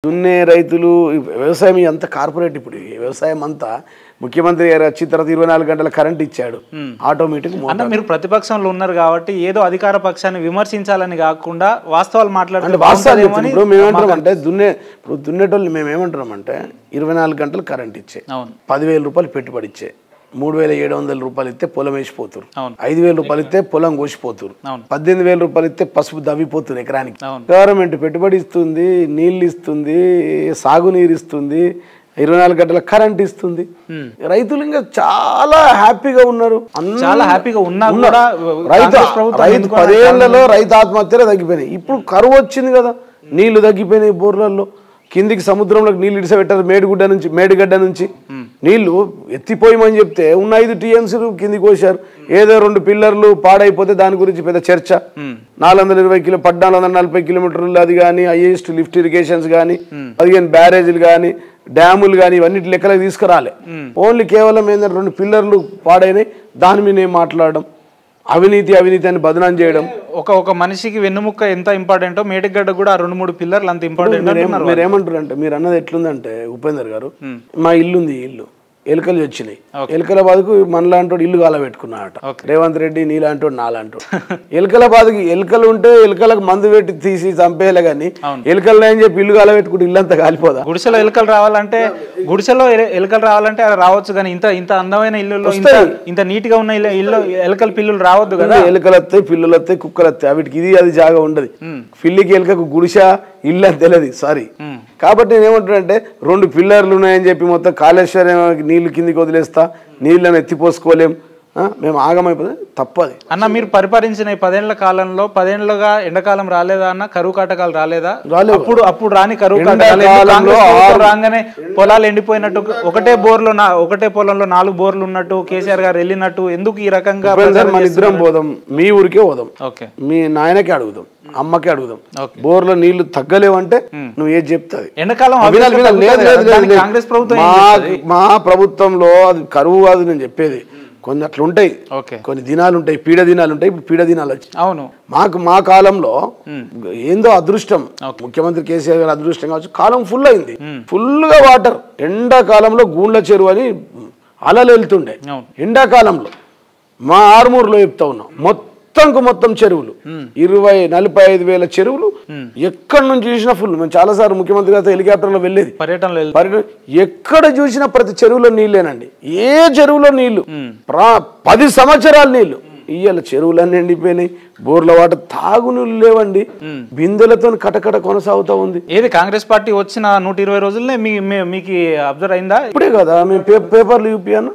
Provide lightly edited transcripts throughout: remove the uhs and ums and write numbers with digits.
దున్నే రైతులు వ్యవసాయం అంత కార్పొరేట్ ఇప్పుడు వ్యవసాయం అంతా ముఖ్యమంత్రి గారు వచ్చిన తర్వాత 24 గంటల కరెంట్ ఇచ్చాడు ఆటోమేటిక్. అంటే మీరు ప్రతిపక్షంలో ఉన్నారు కాబట్టి ఏదో అధికార పక్షాన్ని విమర్శించాలని కాకుండా వాస్తవాలు మాట్లాడుతుంటే వాస్తవాలు ఇప్పుడు మేమేమంటామంటే దున్నేటోళ్ళు మేమేమంటున్నామంటే 24 గంటలు కరెంట్ ఇచ్చే 10,000 రూపాయలు పెట్టుబడి ఇచ్చే 3,700 రూపాయలు ఇస్తే పొలం వేసిపోతురు, 5,000 రూపాయలు ఇస్తే పొలం కోసిపోతురు, 18,000 రూపాయలు ఇస్తే పసుపు దవ్విపోతురు ఎకరానికి. గవర్నమెంట్ పెట్టుబడి ఇస్తుంది, నీళ్ళు ఇస్తుంది, సాగునీరు ఇస్తుంది, 24 గంటల కరెంట్ ఇస్తుంది. రైతులు ఇంకా చాలా హ్యాపీగా ఉన్నారు. చాలా హ్యాపీగా ఉన్నారు. రైతు 10 ఏళ్లలో రైతు ఆత్మహత్యలు తగ్గిపోయినాయి. ఇప్పుడు కరువు వచ్చింది కదా, నీళ్లు తగ్గిపోయినాయి బోర్లలో, కిందికి సముద్రంలోకి నీళ్ళు ఇడిసబెట్టారు. మేడిగడ్డ నుంచి నీళ్లు ఎత్తిపోయమని చెప్తే ఉన్న 5 టీఎంసీలు కిందికి కోసారు. ఏదో 2 పిల్లర్లు పాడైపోతే దాని గురించి పెద్ద చర్చ. 1440 కిలోమీటర్లు అది కానీ, హైయెస్ట్ లిఫ్ట్ ఇరిగేషన్స్ కానీ, 15 బ్యారేజీలు కానీ, డ్యాములు కానీ, ఇవన్నీ లెక్కలకు తీసుకురాలే. ఓన్లీ కేవలం ఏంటంటే 2 పిల్లర్లు పాడైనాయి, దాని మీద ఏం మాట్లాడడం, అవినీతి అని బదనాం చేయడం. ఒక మనిషికి వెన్నుముక్క ఎంత ఇంపార్టెంటో మేడిగడ్డ కూడా 2-3 పిల్లర్లు అంత ఇంపార్టెంట్. మీరు ఏమంటారంటే, మీరు అన్నది ఎట్లుందంటే ఉపేందర్ గారు, మా ఇల్లుంది, ఇల్లు ఎలుకలు వచ్చినాయి, ఎలుకల బాధకు మనలాంటి ఇల్లు కాలబెట్టుకున్నాడట రేవంత్ రెడ్డి, నీలాంటి నాలాంటి. ఎలుకల బాధకి ఎలుకలు ఉంటే ఎలుకలకు మందు పెట్టి తీసి చంపేయాలి కానీ ఎలుకలు అని చెప్పి ఇల్లు కాలబెట్టుకుంటే ఇల్లు అంతా కాలిపోదా? గుడిసెలో ఎలుకలు రావాలంటే అది రావచ్చు కానీ ఇంత అందమైన ఇల్లు, ఇంత నీట్ గా ఉన్న ఇల్లు ఎలుకలు పిల్లులు రావద్దు కదా. ఎలుకలు వస్తాయి, పిల్లులు వస్తాయి, కుక్కలు వస్తాయి, వీటికి ఇది అది జాగా ఉండదు. పిల్లికి ఎలుకకు గుడిసె ఇల్లు అని తెలియదు. సారీ. కాబట్టి నేను ఏమంటానంటే 2 పిల్లర్లు ఉన్నాయని చెప్పి మొత్తం కాళేశ్వరం నీళ్లు కిందికి వదిలేస్తా, నీళ్ళని ఎత్తిపోసుకోలేం, మేము ఆగమైపోతే తప్పది అన్న. మీరు పరిపాలించిన 10 ఏళ్ల కాలంలో 10 ఏళ్లుగా ఎండాకాలం రాలేదా అన్న? కరువు కాటకాలు రాలేదా? అప్పుడు రాని కరువు కాటకాలు రాగానే పొలాలు ఎండిపోయినట్టు, ఒకటే పొలంలో 4 బోర్లు ఉన్నట్టు కేసీఆర్ గారు వెళ్ళినట్టు ఎందుకు ఈ రకంగా? మన ఇద్దరం పోదాం, మీ ఊరికే పోదాం, మీ నాయనకే అడుగుదాం, అమ్మకే అడుగుదాం. బోర్లో నీళ్లు తగ్గలేవంటే నువ్వు ఏది చెప్తాది? ఎండాకాలం కాంగ్రెస్ ప్రభుత్వం మా ప్రభుత్వంలో అది కరువు కాదు నేను చెప్పేది. కొన్ని అట్లుంటాయి, కొన్ని దినాలు ఉంటాయి, పీడ దినాలు ఉంటాయి. ఇప్పుడు పీడ దినాలు వచ్చి అవును మా కాలంలో ఏందో అదృష్టం, ముఖ్యమంత్రి కేసీఆర్ గారు అదృష్టం కావచ్చు, కాలం ఫుల్ అయింది, ఫుల్ గా వాటర్. ఎండాకాలంలో గూండ్ల చెరువు అని అలలు వెళ్తుండే. ఎండాకాలంలో మా ఆర్మూరులో చెప్తా ఉన్నాం, మొత్తం చెరువులు 20-45 వేల చెరువులు ఎక్కడి నుంచి చూసినా ఫుల్. మేము చాలా సార్లు ముఖ్యమంత్రి గారితో హెలికాప్టర్లో వెళ్ళేది, పర్యటన ఎక్కడ చూసినా ప్రతి చెరువులో నీళ్ళేనండి. ఏ చెరువులో నీళ్లు 10 సంవత్సరాలు నీళ్లు. ఇవాళ చెరువులన్నీ ఎండిపోయినాయి, బోర్ల వాటర్ తాగునీళ్ళు లేవండి, బిందెలతో కటకట కొనసాగుతా ఉంది. ఏది కాంగ్రెస్ పార్టీ వచ్చిన 120 రోజులనే మీకు అబ్జర్వ్ అయిందా? ఇప్పుడే కదా మేము పేపర్లు చూపియాను,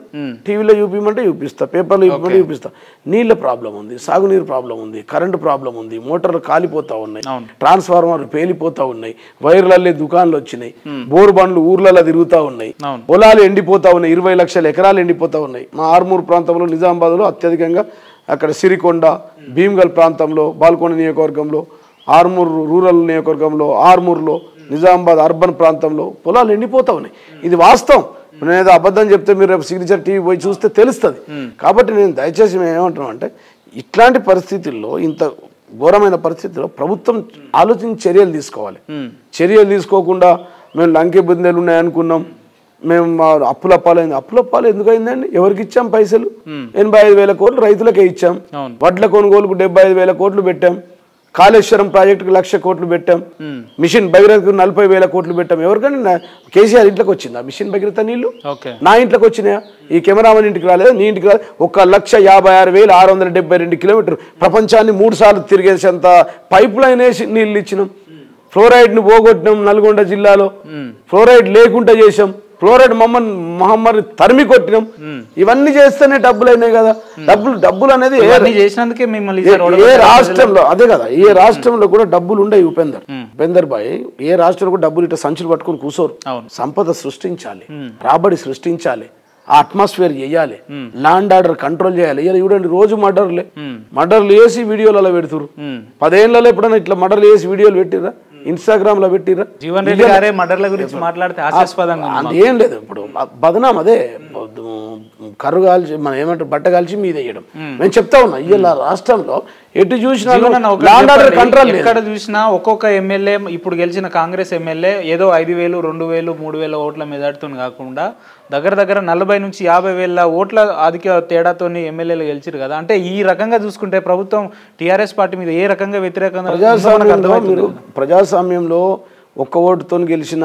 టీవీలో చూపించమంటే చూపిస్తా, పేపర్లు చూపించమంటే చూపిస్తా. నీళ్ళ ప్రాబ్లం ఉంది, సాగునీరు ప్రాబ్లం ఉంది, కరెంటు ప్రాబ్లం ఉంది, మోటార్లు కాలిపోతా ఉన్నాయి, ట్రాన్స్ఫార్మర్లు పేలిపోతా ఉన్నాయి, వైర్లల్లే దుకాణాలు వచ్చినాయి, బోర్ బండ్లు ఊర్లలో తిరుగుతా ఉన్నాయి, పొలాలు ఎండిపోతా ఉన్నాయి, 20 లక్షల ఎకరాలు ఎండిపోతా ఉన్నాయి. మా ఆర్మూరు ప్రాంతంలో, నిజామాబాద్ లో అత్యధికంగా, అక్కడ సిరికొండ, భీమ్గల్ ప్రాంతంలో, బాల్కొండ నియోజకవర్గంలో, ఆర్మూర్ రూరల్ నియోజకవర్గంలో, ఆర్మూర్లో, నిజామాబాద్ అర్బన్ ప్రాంతంలో పొలాలు ఎండిపోతా ఉన్నాయి. ఇది వాస్తవం. నేనేదో అబద్ధం చెప్తే మీరు రేపు సిగ్నేచర్ టీవీ పోయి చూస్తే తెలుస్తుంది. కాబట్టి నేను దయచేసి మేము ఏమంటున్నాం అంటే, ఇట్లాంటి పరిస్థితుల్లో, ఇంత ఘోరమైన పరిస్థితుల్లో ప్రభుత్వం ఆలోచించి చర్యలు తీసుకోవాలి. చర్యలు తీసుకోకుండా మేము లంకె బుందెలు ఉన్నాయనుకున్నాం, మేము అప్పులప్పాలు ఎందుకు అయిందండి? ఎవరికి ఇచ్చాం పైసలు? 85,000 కోట్లు రైతులకే ఇచ్చాం, వడ్ల కొనుగోలుకు 75,000 కోట్లు పెట్టాం, కాళేశ్వరం ప్రాజెక్టుకు 1,00,000 కోట్లు పెట్టాం, మిషన్ భగీరథకు 40,000 కోట్లు పెట్టాం. ఎవరికైనా కేసీఆర్ ఇంట్లోకి వచ్చిందా మిషన్ భగీరథ నీళ్లు? నా ఇంట్లోకి వచ్చినాయా? ఈ కెమెరామన్ ఇంటికి రాలేదా? నీ ఇంటికి రాలేదు? 1,56,672 కిలోమీటర్లు ప్రపంచాన్ని 3 సార్లు తిరిగేసేంత పైప్ లైన్ వేసి నీళ్ళు ఇచ్చినాం. ఫ్లోరైడ్ ను పోగొట్టినాం నల్గొండ జిల్లాలో, ఫ్లోరైడ్ లేకుండా చేసాం, ఫ్లోరైడ్ మహమ్మారి తరిమి కొట్టినాం. ఇవన్నీ చేస్తేనే డబ్బులు అయినాయి కదా. డబ్బులు అనేది ఏ రాష్ట్రంలో అదే కదా, ఏ రాష్ట్రంలో కూడా డబ్బులు ఉండవు. ఉపేందర్ భాయ్, ఏ రాష్ట్రంలో కూడా డబ్బులు ఇట్లా సంచులు పట్టుకుని కూర్చోరు. సంపద సృష్టించాలి, రాబడి సృష్టించాలి, ఆ అట్మాస్ఫియర్ చేయాలి, ల్యాండ్ ఆర్డర్ కంట్రోల్ చేయాలి. ఇలా చూడండి, రోజు మర్డర్లు వేసి వీడియోలు అలా పెడుతురు. 10 ఏళ్లలో ఎప్పుడైనా ఇట్లా మర్డర్లు వేసి వీడియోలు పెట్టిరా? ఇన్స్టాగ్రామ్ లో పెట్టిరా? జీవన్ రెడ్డి గారే మర్డర్ల గురించి మాట్లాడితే హాస్యాస్పదంగా ఏం లేదు. ఇప్పుడు బదనాం అదే కర్రు కాల్చి మనం ఏమంటారు బట్ట కాల్చి మీద వేయడం. నేను చెప్తా ఉన్నా ఇలా రాష్ట్రంలో ఎటు చూసినా కంట్రోల్ ఎక్కడ చూసినా ఒక్కొక్క ఎమ్మెల్యే ఇప్పుడు గెలిచిన కాంగ్రెస్ ఎమ్మెల్యే ఏదో 5,000 2,000 3,000 ఓట్ల మెజార్టీతో కాకుండా దగ్గర 40 నుంచి 50,000 ఓట్ల అధిక తేడాతో ఎమ్మెల్యేలు గెలిచారు కదా. అంటే ఈ రకంగా చూసుకుంటే ప్రభుత్వం టీఆర్ఎస్ పార్టీ మీద ఏ రకంగా వ్యతిరేకంగా ప్రజాస్వామ్యంలో ఒక్క ఓటుతో గెలిచిన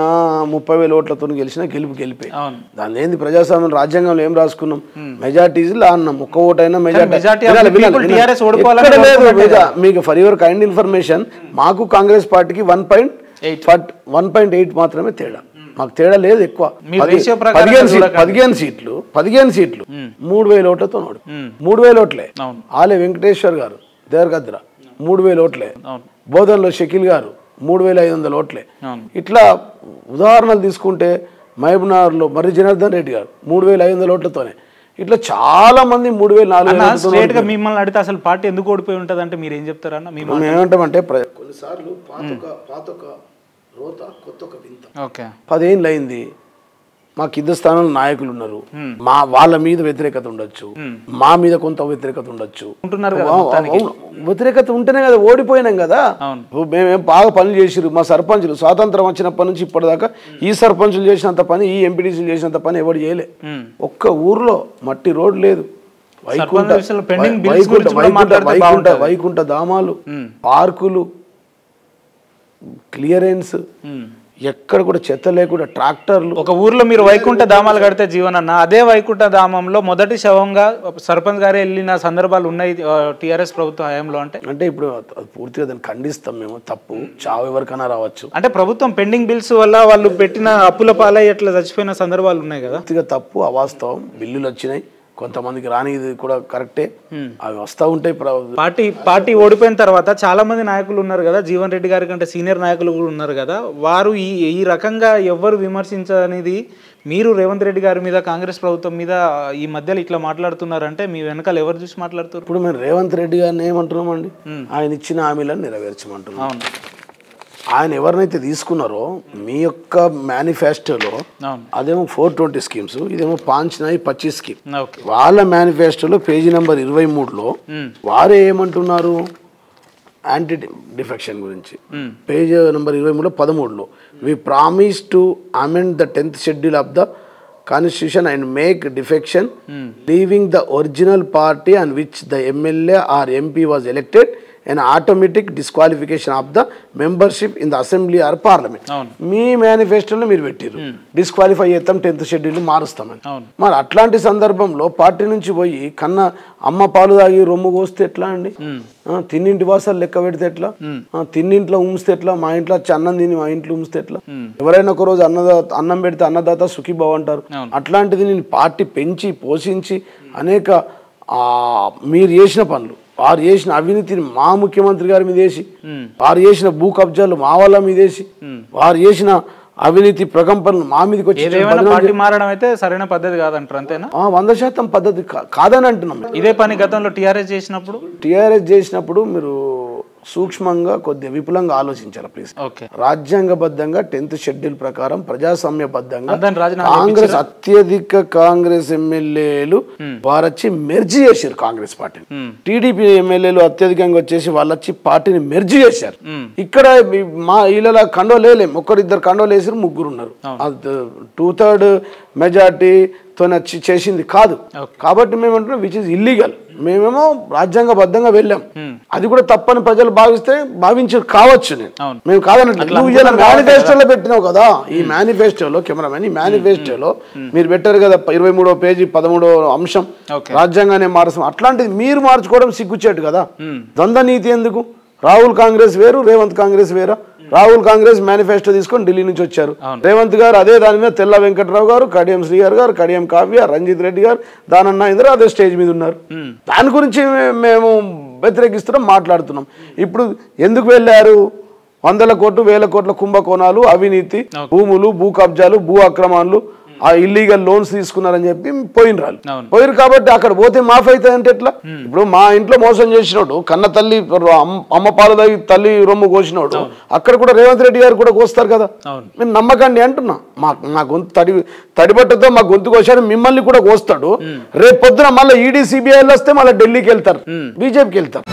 30,000 ఓట్లతో గెలిచిన గెలిపే. దాని ఏంది ప్రజాస్వామ్యం రాజ్యాంగంలో ఏం రాసుకున్నాం మెజార్టీస్ అన్నాం. ఒక్క ఓటైనా మెజార్టీ మీకు ఫర్ యువర్ కైండ్ ఇన్ఫర్మేషన్ మాకు కాంగ్రెస్ పార్టీకి 1.8 మాత్రమే తేడా. మాకు తేడా లేదు ఎక్కువ. 15 సీట్లు 3,000 ఓట్లతో 3,000 ఓట్లే. ఆలే వెంకటేశ్వర్ గారు దేవరగద్ర 3,000 ఓట్లే. బోధన్లో షకీల్ గారు 3,500 ఓట్లే. ఇట్లా ఉదాహరణలు తీసుకుంటే మహబూబ్నగర్లో మర్రి జనార్దన్ రెడ్డి గారు 3,500 ఓట్లతోనే. ఇట్లా చాలా మంది 3,400 మిమ్మల్ని అడిగితే అసలు పార్టీ ఎందుకు ఓడిపోయి ఉంటుంది అంటే మీరు ఏం చెప్తారన్న? మేము ఏమంటామంటే కొన్నిసార్లు పాతొక రోత కొత్తొక వింత. 10 ఏళ్ళు అయింది మా కింద స్థానంలో నాయకులు ఉన్నారు. వాళ్ళ మీద వ్యతిరేకత ఉండొచ్చు, మా మీద కొంత వ్యతిరేకత ఉండొచ్చు. వ్యతిరేకత ఉంటేనే కదా ఓడిపోయినాం కదా. మేమేం బాగా పనులు చేసిరు మా సర్పంచులు. స్వాతంత్రం వచ్చినప్పటి నుంచి ఇప్పటిదాకా ఈ సర్పంచులు చేసినంత పని ఈ ఎంపీటీసీలు చేసినంత పని ఎవరు చేయలే. ఒక్క ఊర్లో మట్టి రోడ్ లేదు. వైకుంఠ ధామాలు, పార్కులు, క్లియరెన్స్, ఎక్కడ కూడా చెత్త లేకుండా ట్రాక్టర్లు. ఒక ఊర్లో మీరు వైకుంఠ ధామాలు కడితే జీవనన్న, అదే వైకుంఠ ధామంలో మొదటి శవంగా సర్పంచ్ గారే వెళ్ళిన సందర్భాలు ఉన్నాయి టీఆర్ఎస్ ప్రభుత్వ హయాంలో. అంటే ఇప్పుడు పూర్తిగా దాన్ని ఖండిస్తాం మేము. తప్పు చావు ఎవరికైనా రావచ్చు. అంటే ప్రభుత్వం పెండింగ్ బిల్స్ వల్ల వాళ్ళు పెట్టిన అప్పుల పాలై అట్లా చచ్చిపోయిన సందర్భాలు ఉన్నాయి కదా. పూర్తిగా తప్పు, అవాస్తవం. బిల్లులు వచ్చినాయి, కొంతమందికి రాని కూడా కరెక్టే, అవి వస్తూ ఉంటాయి. పార్టీ ఓడిపోయిన తర్వాత చాలా మంది నాయకులు ఉన్నారు కదా, జీవన్ రెడ్డి గారి కంటే సీనియర్ నాయకులు కూడా ఉన్నారు కదా, వారు ఈ రకంగా ఎవరు విమర్శించనేది మీరు రేవంత్ రెడ్డి గారి మీద కాంగ్రెస్ ప్రభుత్వం మీద ఈ మధ్యలో ఇట్లా మాట్లాడుతున్నారంటే మీ వెనకాల ఎవరు చూసి మాట్లాడుతారు? ఇప్పుడు మేము రేవంత్ రెడ్డి గారిని ఏమంటున్నామండి, ఆయన ఇచ్చిన హామీలను నెరవేర్చమంటున్నాం. ఆయన ఎవరినైతే తీసుకున్నారో మీ యొక్క మేనిఫెస్టోలో అదేమో 420 స్కీమ్స్, ఇదేమో 525 స్కీమ్. వాళ్ళ మేనిఫెస్టోలో పేజీ నెంబర్ 23లో వారే ఏమంటున్నారు యాంటీ డిఫెక్షన్ గురించి. పేజ్ నెంబర్ 23లో 13లో we promise to amend the 10th schedule of the Constitution and make defection leaving the original party on which the MLA or MP was elected an automatic disqualification of the membership in the assembly or parliament. మీ మేనిఫెస్టోలో మీరు పెట్టారు disqualify చేస్తాం 10th schedule మారుస్తామని. మరి అట్లాంటి సందర్భంలో party నుంచి పోయి కన్నా అమ్మ పాలు తాగి రొమ్ము కోస్తే ఎట్లా అండి? తిన్నింటి వాసాలు లెక్క పెడితే ఎట్లా? తిన్నింట్లో ఉంచితే ఎట్లా? మా ఇంట్లో అన్నం తిని మా ఇంట్లో ఉంచితే ఎట్లా? ఎవరైనా ఒక రోజు అన్నం పెడితే అన్నదాత సుఖీభావ అంటారు. అట్లాంటిది నేను పార్టీ పెంచి పోషించి అనేక మీరు చేసిన పనులు, వారు చేసిన అవినీతిని మా ముఖ్యమంత్రి గారి మీద వేసి, వారు చేసిన భూ కబ్జాలు మా వాళ్ళ మీద వేసి, వారు చేసిన అవినీతి ప్రకంపనలు మా మీదకి వచ్చి మారడం అయితే సరైన పద్ధతి కాదంటారు. అంతేనా? 100% పద్ధతి కాదని అంటున్నాం. ఇదే పని గతంలో టీఆర్ఎస్ చేసినప్పుడు మీరు సూక్ష్మంగా కొద్దిగా విపులంగా ఆలోచించాలి ప్లీజ్. రాజ్యాంగబద్ధంగా 10th షెడ్యూల్ ప్రకారం ప్రజాస్వామ్యబద్ధంగా కాంగ్రెస్ అత్యధిక కాంగ్రెస్ ఎమ్మెల్యేలు వారు వచ్చి మెర్జీ చేశారు కాంగ్రెస్ పార్టీని. టీడీపీ ఎమ్మెల్యేలు అత్యధికంగా వచ్చేసి వాళ్ళు వచ్చి పార్టీని మెర్జీ చేశారు. ఇక్కడ మా ఇళ్ళ కండోలేం, ఒక్కరిద్దరు కండోలు వేసారు, ముగ్గురు ఉన్నారు. 2/3 మెజార్టీతో చేసింది కాదు. కాబట్టి మేము అంటున్నాం విచ్ ఇస్ ఇల్లీగల్. మేమేమో రాజ్యాంగబద్ధంగా వెళ్ళాం, అది కూడా తప్పని ప్రజలు భావించి కావచ్చు. మేము కాదన్నట్టు నువ్వు ఇలా మేనిఫెస్టోలో పెట్టినావు కదా. ఈ మేనిఫెస్టోలో కెమెరామెన్ ఈ మేనిఫెస్టోలో మీరు పెట్టారు కదా 23వ పేజీ 13వ అంశం రాజ్యాంగాన్ని మారుస్తాం. అట్లాంటిది మీరు మార్చుకోవడం సిగ్గుచేటు కదా. ద్వంద్వ నీతి ఎందుకు? రాహుల్ కాంగ్రెస్ వేరు, రేవంత్ కాంగ్రెస్ వేరా? రాహుల్ కాంగ్రెస్ మేనిఫెస్టో తీసుకొని ఢిల్లీ నుంచి వచ్చారు. రేవంత్ గారు అదే దాని మీద తెల్ల వెంకట్రావు గారు, కడియం శ్రీగారు గారు, కడియం కావ్య, రంజిత్ రెడ్డి గారు, దానన్న ఇందరూ అదే స్టేజ్ మీద ఉన్నారు. దాని గురించి మేము వ్యతిరేకిస్తున్నాం, మాట్లాడుతున్నాం. ఇప్పుడు ఎందుకు వెళ్ళారు? 100 కోట్లు 1000 కోట్ల కుంభకోణాలు, అవినీతి, భూములు, భూ కబ్జాలు, భూ అక్రమాలు, ఆ ఇల్లీగల్ లోన్స్ తీసుకున్నారని చెప్పి పోయిరు కాబట్టి అక్కడ పోతే మాఫ్ అవుతుంది అంటే ఎట్లా? ఇప్పుడు మా ఇంట్లో మోసం చేసినోడు, కన్న తల్లి అమ్మ పాలు తాగి తల్లి రొమ్ము కోసినోడు అక్కడ కూడా రేవంత్ రెడ్డి గారు కూడా కోస్తారు కదా. మీరు నమ్మకండి అంటున్నా. మా గొంతు తడిబట్టతో మా గొంతు కోసారు, మిమ్మల్ని కూడా కోస్తాడు. రేపు పొద్దున మళ్ళీ ఈడీ సిబిఐ వస్తే మళ్ళీ ఢిల్లీకి వెళ్తారు, బీజేపీకి వెళ్తారు.